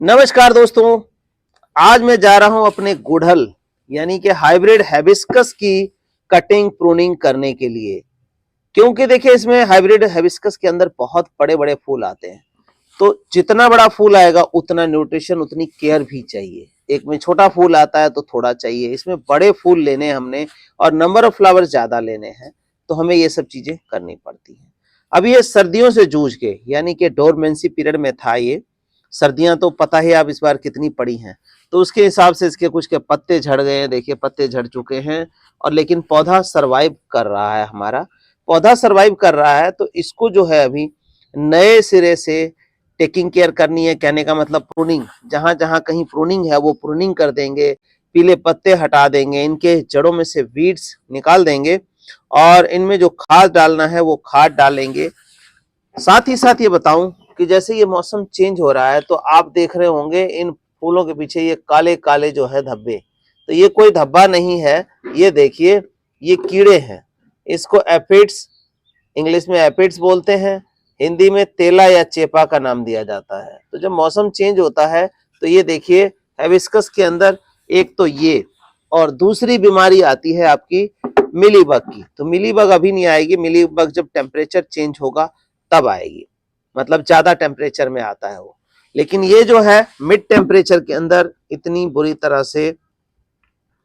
नमस्कार दोस्तों। आज मैं जा रहा हूं अपने गुड़हल यानी कि हाइब्रिड हिबिस्कस की कटिंग प्रूनिंग करने के लिए, क्योंकि देखिए इसमें हाइब्रिड हिबिस्कस के अंदर बहुत बड़े बड़े फूल आते हैं। तो जितना बड़ा फूल आएगा उतना न्यूट्रिशन उतनी केयर भी चाहिए। एक में छोटा फूल आता है तो थोड़ा चाहिए, इसमें बड़े फूल लेने हमने और नंबर ऑफ फ्लावर ज्यादा लेने हैं, तो हमें ये सब चीजें करनी पड़ती हैं। अभी ये सर्दियों से जूझ के यानी कि डोरमेंसी पीरियड में था। ये सर्दियां तो पता ही आप इस बार कितनी पड़ी हैं, तो उसके हिसाब से इसके कुछ के पत्ते झड़ गए हैं। देखिए पत्ते झड़ चुके हैं और लेकिन पौधा सरवाइव कर रहा है। हमारा पौधा सरवाइव कर रहा है तो इसको जो है अभी नए सिरे से टेकिंग केयर करनी है। कहने का मतलब प्रूनिंग, जहां जहां कहीं प्रूनिंग है वो प्रूनिंग कर देंगे, पीले पत्ते हटा देंगे, इनके जड़ों में से वीड्स निकाल देंगे और इनमें जो खाद डालना है वो खाद डालेंगे। साथ ही साथ ये बताऊं कि जैसे ये मौसम चेंज हो रहा है तो आप देख रहे होंगे इन फूलों के पीछे ये काले काले जो है धब्बे, तो ये कोई धब्बा नहीं है, ये देखिए ये कीड़े हैं। इसको एफिड्स, इंग्लिश में एफिड्स बोलते हैं, हिंदी में तेला या चेपा का नाम दिया जाता है। तो जब मौसम चेंज होता है तो ये देखिए हिबिस्कस के अंदर एक तो ये और दूसरी बीमारी आती है आपकी मिलीबग की। तो मिलीबग अभी नहीं आएगी, मिलीबग जब टेम्परेचर चेंज होगा तब आएगी, मतलब ज्यादा टेम्परेचर में आता है वो। लेकिन ये जो है मिड टेम्परेचर के अंदर इतनी बुरी तरह से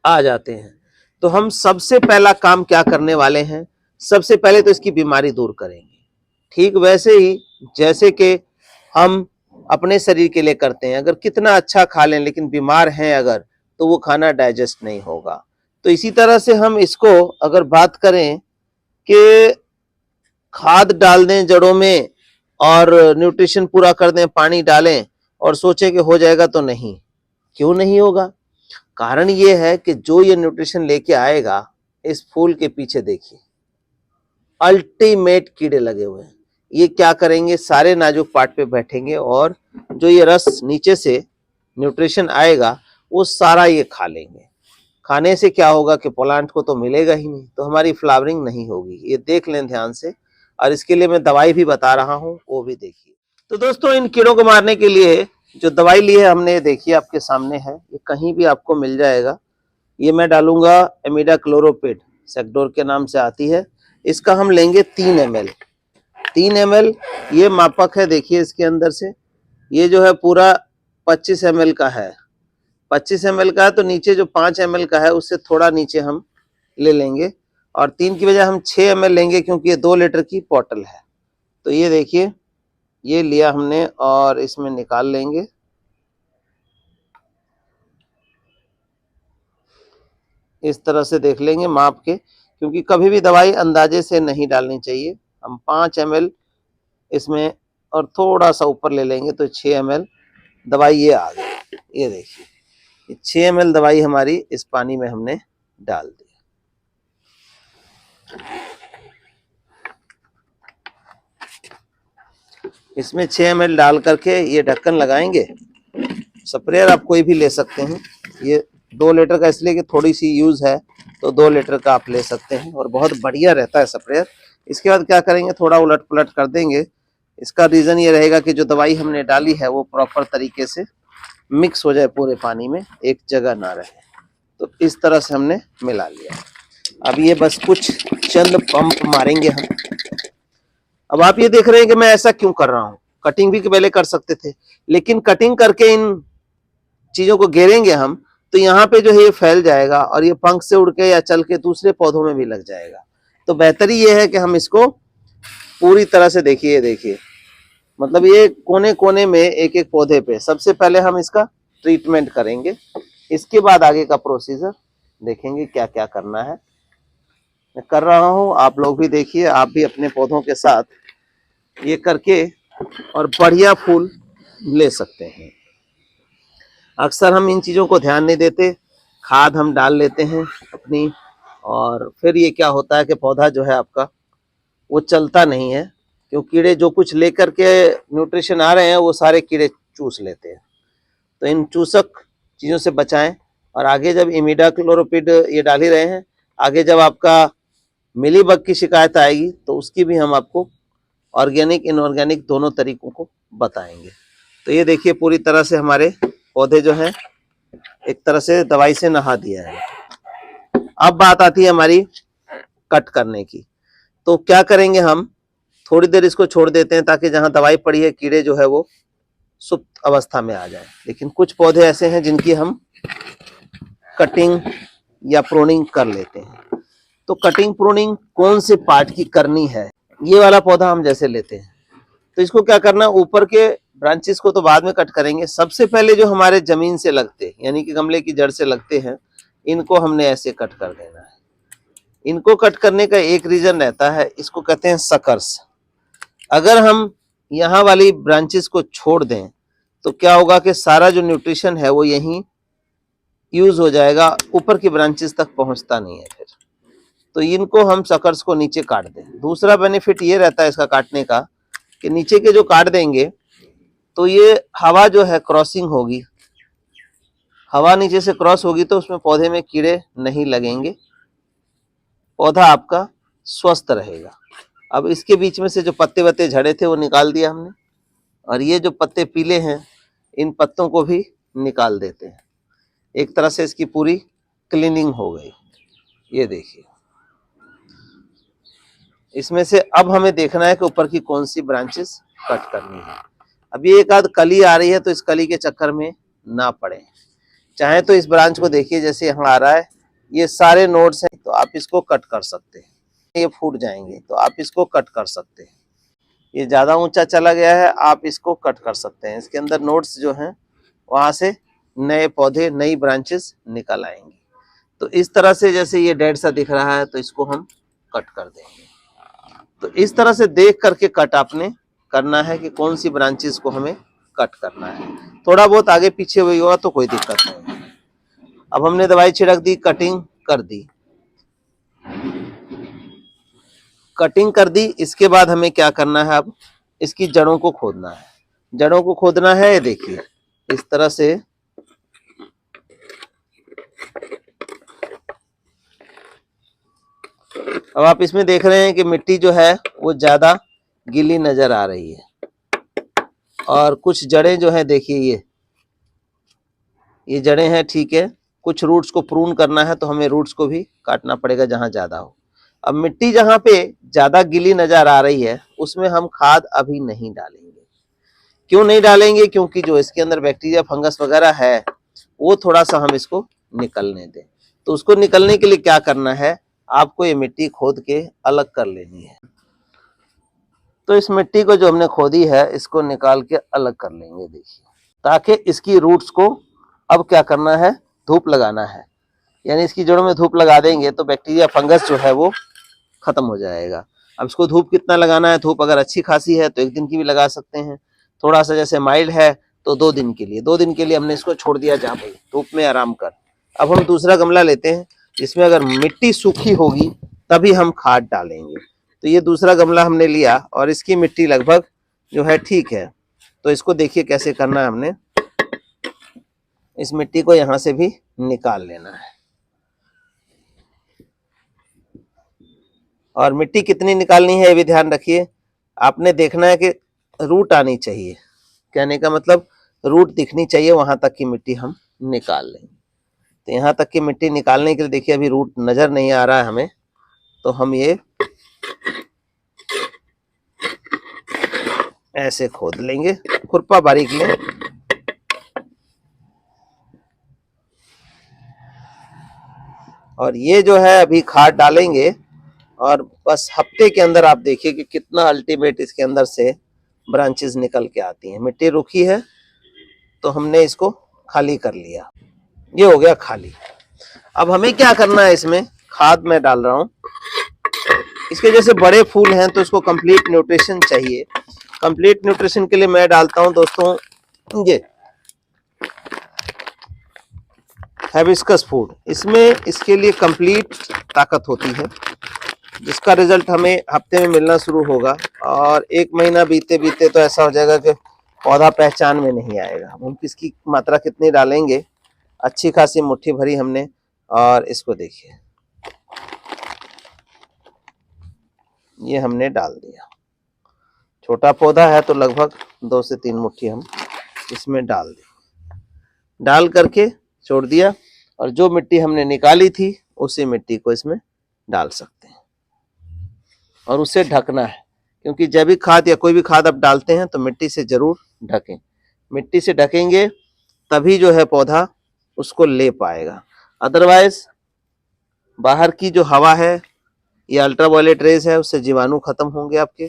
आ जाते हैं। तो हम सबसे पहला काम क्या करने वाले हैं, सबसे पहले तो इसकी बीमारी दूर करेंगे। ठीक वैसे ही जैसे कि हम अपने शरीर के लिए करते हैं, अगर कितना अच्छा खा लें लेकिन बीमार हैं अगर, तो वो खाना डाइजेस्ट नहीं होगा। तो इसी तरह से हम इसको अगर बात करें कि खाद डाल दें जड़ों में और न्यूट्रिशन पूरा कर दें, पानी डालें और सोचें कि हो जाएगा, तो नहीं। क्यों नहीं होगा? कारण ये है कि जो ये न्यूट्रिशन लेके आएगा, इस फूल के पीछे देखिए अल्टीमेट कीड़े लगे हुए हैं। ये क्या करेंगे, सारे नाजुक पार्ट पे बैठेंगे और जो ये रस नीचे से न्यूट्रिशन आएगा वो सारा ये खा लेंगे। खाने से क्या होगा कि प्लांट को तो मिलेगा ही नहीं, तो हमारी फ्लावरिंग नहीं होगी। ये देख लें ध्यान से, और इसके लिए मैं दवाई भी बता रहा हूँ, वो भी देखिए। तो दोस्तों इन कीड़ों को मारने के लिए जो दवाई ली है हमने, देखिए आपके सामने है, ये कहीं भी आपको मिल जाएगा। ये मैं डालूंगा इमिडाक्लोरोपिड, सेक्डोर के नाम से आती है। इसका हम लेंगे 3 ml। 3 ml ये मापक है, देखिए इसके अंदर से ये जो है पूरा 25 ml का है। 25 ml का है तो नीचे जो 5 ml का है उससे थोड़ा नीचे हम ले लेंगे, और 3 की बजाय हम 6 ml लेंगे क्योंकि ये 2 लीटर की बोतल है। तो ये देखिए ये लिया हमने और इसमें निकाल लेंगे। इस तरह से देख लेंगे माप के, क्योंकि कभी भी दवाई अंदाजे से नहीं डालनी चाहिए। हम 5 ml इसमें और थोड़ा सा ऊपर ले लेंगे तो 6 ml दवाई ये आ गई। ये देखिए 6 ml दवाई हमारी इस पानी में हमने डाल दी। इसमें 6 ml डाल करके ये ढक्कन लगाएंगे। स्प्रेयर आप कोई भी ले सकते हैं, ये 2 लीटर का इसलिए कि थोड़ी सी यूज है, तो 2 लीटर का आप ले सकते हैं और बहुत बढ़िया रहता है स्प्रेयर। इसके बाद क्या करेंगे, थोड़ा उलट पुलट कर देंगे। इसका रीजन ये रहेगा कि जो दवाई हमने डाली है वो प्रॉपर तरीके से मिक्स हो जाए पूरे पानी में, एक जगह ना रहे। तो इस तरह से हमने मिला लिया। अब ये बस कुछ चंद पंप मारेंगे हम। अब आप ये देख रहे हैं कि मैं ऐसा क्यों कर रहा हूँ, कटिंग भी पहले कर सकते थे, लेकिन कटिंग करके इन चीजों को घेरेंगे हम तो यहाँ पे जो है ये फैल जाएगा और ये पंख से उड़ के या चल के दूसरे पौधों में भी लग जाएगा। तो बेहतरी ये है कि हम इसको पूरी तरह से देखिए मतलब ये कोने कोने में एक एक पौधे पे सबसे पहले हम इसका ट्रीटमेंट करेंगे। इसके बाद आगे का प्रोसीजर देखेंगे क्या क्या करना है। मैं कर रहा हूँ, आप लोग भी देखिए, आप भी अपने पौधों के साथ ये करके और बढ़िया फूल ले सकते हैं। अक्सर हम इन चीज़ों को ध्यान नहीं देते, खाद हम डाल लेते हैं अपनी, और फिर ये क्या होता है कि पौधा जो है आपका वो चलता नहीं है, क्योंकि कीड़े जो कुछ लेकर के न्यूट्रिशन आ रहे हैं वो सारे कीड़े चूस लेते हैं। तो इन चूसक चीज़ों से बचाएं। और आगे जब इमिडाक्लोरोपिड ये डाल ही रहे हैं, आगे जब आपका मिलीबग की शिकायत आएगी तो उसकी भी हम आपको ऑर्गेनिक इनऑर्गेनिक दोनों तरीकों को बताएंगे। तो ये देखिए पूरी तरह से हमारे पौधे जो हैं एक तरह से दवाई से नहा दिया है। अब बात आती है हमारी कट करने की। तो क्या करेंगे, हम थोड़ी देर इसको छोड़ देते हैं ताकि जहां दवाई पड़ी है कीड़े जो है वो सुप्त अवस्था में आ जाए। लेकिन कुछ पौधे ऐसे हैं जिनकी हम कटिंग या प्रूनिंग कर लेते हैं। तो कटिंग प्रूनिंग कौन से पार्ट की करनी है, ये वाला पौधा हम जैसे लेते हैं तो इसको क्या करना, ऊपर के ब्रांचेस को तो बाद में कट करेंगे। सबसे पहले जो हमारे जमीन से लगते हैं यानी कि गमले की जड़ से लगते हैं, इनको हमने ऐसे कट कर देना है। इनको कट करने का एक रीजन रहता है, इसको कहते हैं सकर्स। अगर हम यहाँ वाली ब्रांचेस को छोड़ दें तो क्या होगा कि सारा जो न्यूट्रिशन है वो यहीं यूज हो जाएगा, ऊपर की ब्रांचेस तक पहुंचता नहीं है फिर। तो इनको हम सकर्स को नीचे काट दें। दूसरा बेनिफिट ये रहता है इसका काटने का कि नीचे के जो काट देंगे तो ये हवा जो है क्रॉसिंग होगी, हवा नीचे से क्रॉस होगी तो उसमें पौधे में कीड़े नहीं लगेंगे, पौधा आपका स्वस्थ रहेगा। अब इसके बीच में से जो पत्ते वत्ते झड़े थे वो निकाल दिया हमने, और ये जो पत्ते पीले हैं इन पत्तों को भी निकाल देते हैं। एक तरह से इसकी पूरी क्लीनिंग हो गई। ये देखिए, इसमें से अब हमें देखना है कि ऊपर की कौन सी ब्रांचेस कट करनी है। अभी एक आध कली आ रही है तो इस कली के चक्कर में ना पड़े। चाहे तो इस ब्रांच को देखिए, जैसे यहाँ आ रहा है, ये सारे नोड्स हैं तो आप इसको कट कर सकते हैं। ये फूट जाएंगे तो आप इसको कट कर सकते हैं। ये ज्यादा ऊंचा चला गया है, आप इसको कट कर सकते हैं। इसके अंदर नोड्स जो हैं वहां से नए पौधे, नई ब्रांचेस निकल आएंगी। तो इस तरह से जैसे ये डेड सा दिख रहा है तो इसको हम कट कर देंगे। तो इस तरह से देख करके कट आपने करना है कि कौन सी ब्रांचेस को हमें कट करना है। थोड़ा बहुत आगे पीछे हुई होगा तो कोई दिक्कत नहीं है। अब हमने दवाई छिड़क दी, कटिंग कर दी, कटिंग कर दी। इसके बाद हमें क्या करना है, अब इसकी जड़ों को खोदना है। जड़ों को खोदना है, ये देखिए इस तरह से अब आप इसमें देख रहे हैं कि मिट्टी जो है वो ज्यादा गीली नजर आ रही है, और कुछ जड़ें जो है देखिए ये जड़ें हैं, ठीक है। कुछ रूट्स को प्रून करना है तो हमें रूट्स को भी काटना पड़ेगा जहां ज्यादा हो। अब मिट्टी जहां पे ज्यादा गीली नजर आ रही है उसमें हम खाद अभी नहीं डालेंगे। क्यों नहीं डालेंगे? क्योंकि जो इसके अंदर बैक्टीरिया फंगस वगैरह है वो थोड़ा सा हम इसको निकलने दें। तो उसको निकलने के लिए क्या करना है, आपको ये मिट्टी खोद के अलग कर लेनी है। तो इस मिट्टी को जो हमने खोदी है इसको निकाल के अलग कर लेंगे, देखिए, ताकि इसकी रूट्स को अब क्या करना है, धूप लगाना है। यानी इसकी जड़ों में धूप लगा देंगे तो बैक्टीरिया फंगस जो है वो खत्म हो जाएगा। अब इसको धूप कितना लगाना है, धूप अगर अच्छी खासी है तो 1 दिन की भी लगा सकते हैं, थोड़ा सा जैसे माइल्ड है तो 2 दिन के लिए। 2 दिन के लिए हमने इसको छोड़ दिया, जहाँ भाई धूप में आराम कर। अब हम दूसरा गमला लेते हैं जिसमें अगर मिट्टी सूखी होगी तभी हम खाद डालेंगे। तो ये दूसरा गमला हमने लिया और इसकी मिट्टी लगभग जो है ठीक है। तो इसको देखिए कैसे करना है, हमने इस मिट्टी को यहां से भी निकाल लेना है। और मिट्टी कितनी निकालनी है ये भी ध्यान रखिए। आपने देखना है कि रूट आनी चाहिए, कहने का मतलब रूट दिखनी चाहिए, वहां तक की मिट्टी हम निकाल लेंगे। तो यहाँ तक की मिट्टी निकालने के लिए देखिए अभी रूट नजर नहीं आ रहा है हमें, तो हम ये ऐसे खोद लेंगे, खुरपा बारीक लें। और ये जो है अभी खाद डालेंगे और बस हफ्ते के अंदर आप देखिए कि कितना अल्टीमेट इसके अंदर से ब्रांचेस निकल के आती हैं। मिट्टी रूखी है तो हमने इसको खाली कर लिया, ये हो गया खाली। अब हमें क्या करना है, इसमें खाद मैं डाल रहा हूं। इसके जैसे बड़े फूल हैं तो इसको कंप्लीट न्यूट्रिशन चाहिए। कंप्लीट न्यूट्रिशन के लिए मैं डालता हूं दोस्तों ये हिबिस्कस फूड। इसमें इसके लिए कंप्लीट ताकत होती है, जिसका रिजल्ट हमें हफ्ते में मिलना शुरू होगा, और 1 महीना बीते बीते तो ऐसा हो जाएगा कि पौधा पहचान में नहीं आएगा। हम इसकी मात्रा कितनी डालेंगे, अच्छी खासी मुट्ठी भरी हमने, और इसको देखिए ये हमने डाल दिया। छोटा पौधा है तो लगभग 2 से 3 मुट्ठी हम इसमें डाल दें, डाल करके छोड़ दिया, और जो मिट्टी हमने निकाली थी उसी मिट्टी को इसमें डाल सकते हैं और उसे ढकना है, क्योंकि जैविक खाद या कोई भी खाद आप डालते हैं तो मिट्टी से जरूर ढकें। मिट्टी से ढकेंगे तभी जो है पौधा उसको ले पाएगा, अदरवाइज बाहर की जो हवा है या अल्ट्रावायलेट रेज है उससे जीवाणु खत्म होंगे, आपके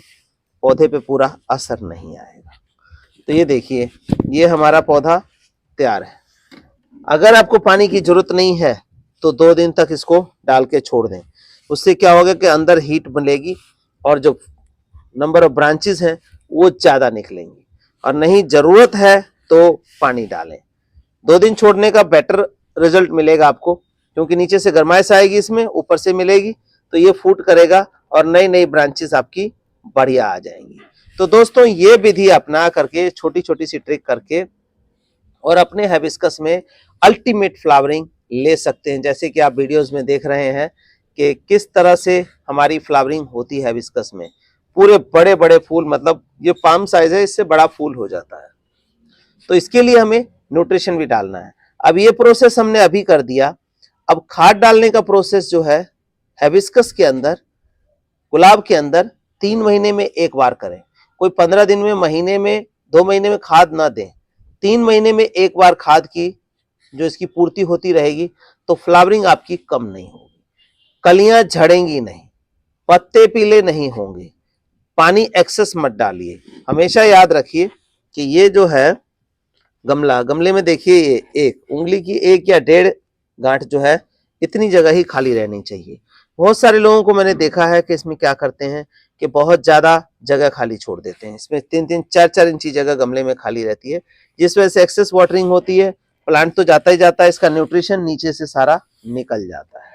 पौधे पे पूरा असर नहीं आएगा। तो ये देखिए, ये हमारा पौधा तैयार है। अगर आपको पानी की जरूरत नहीं है तो 2 दिन तक इसको डाल के छोड़ दें, उससे क्या होगा कि अंदर हीट बनेगी और जो नंबर ऑफ ब्रांचेस हैं वो ज्यादा निकलेंगी, और नहीं जरूरत है तो पानी डालें। 2 दिन छोड़ने का बेटर रिजल्ट मिलेगा आपको, क्योंकि नीचे से गर्माइश आएगी, इसमें ऊपर से मिलेगी, तो ये फूट करेगा और नई नई ब्रांचेस आपकी बढ़िया आ जाएंगी। तो दोस्तों ये विधि अपना करके, छोटी छोटी सी ट्रिक करके, और अपने हाइबिस्कस में अल्टीमेट फ्लावरिंग ले सकते हैं। जैसे कि आप वीडियोस में देख रहे हैं कि किस तरह से हमारी फ्लावरिंग होती है हाइबिस्कस में, पूरे बड़े बड़े फूल, मतलब ये पाम साइज है, इससे बड़ा फूल हो जाता है। तो इसके लिए हमें न्यूट्रिशन भी डालना है। अब ये प्रोसेस हमने अभी कर दिया, अब खाद डालने का प्रोसेस जो है हाइबिस्कस के अंदर, गुलाब के अंदर 3 महीने में एक बार करें। कोई 15 दिन में, महीने में, 2 महीने में खाद ना दें, 3 महीने में एक बार खाद की जो इसकी पूर्ति होती रहेगी तो फ्लावरिंग आपकी कम नहीं होगी, कलियां झड़ेंगी नहीं, पत्ते पीले नहीं होंगे। पानी एक्सेस मत डालिए। हमेशा याद रखिए कि ये जो है गमला, गमले में देखिए ये एक उंगली की 1 या 1.5 गांठ जो है, इतनी जगह ही खाली रहनी चाहिए। बहुत सारे लोगों को मैंने देखा है कि इसमें क्या करते हैं कि बहुत ज्यादा जगह खाली छोड़ देते हैं, इसमें 3-3, 4-4 इंची जगह गमले में खाली रहती है, जिस वजह से एक्सेस वाटरिंग होती है, प्लांट तो जाता ही जाता है, इसका न्यूट्रिशन नीचे से सारा निकल जाता है।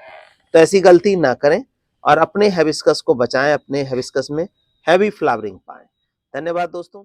तो ऐसी गलती ना करें और अपने हाइबिस्कस को बचाएं, अपने हाइबिस्कस में हैवी फ्लावरिंग पाएं। धन्यवाद दोस्तों।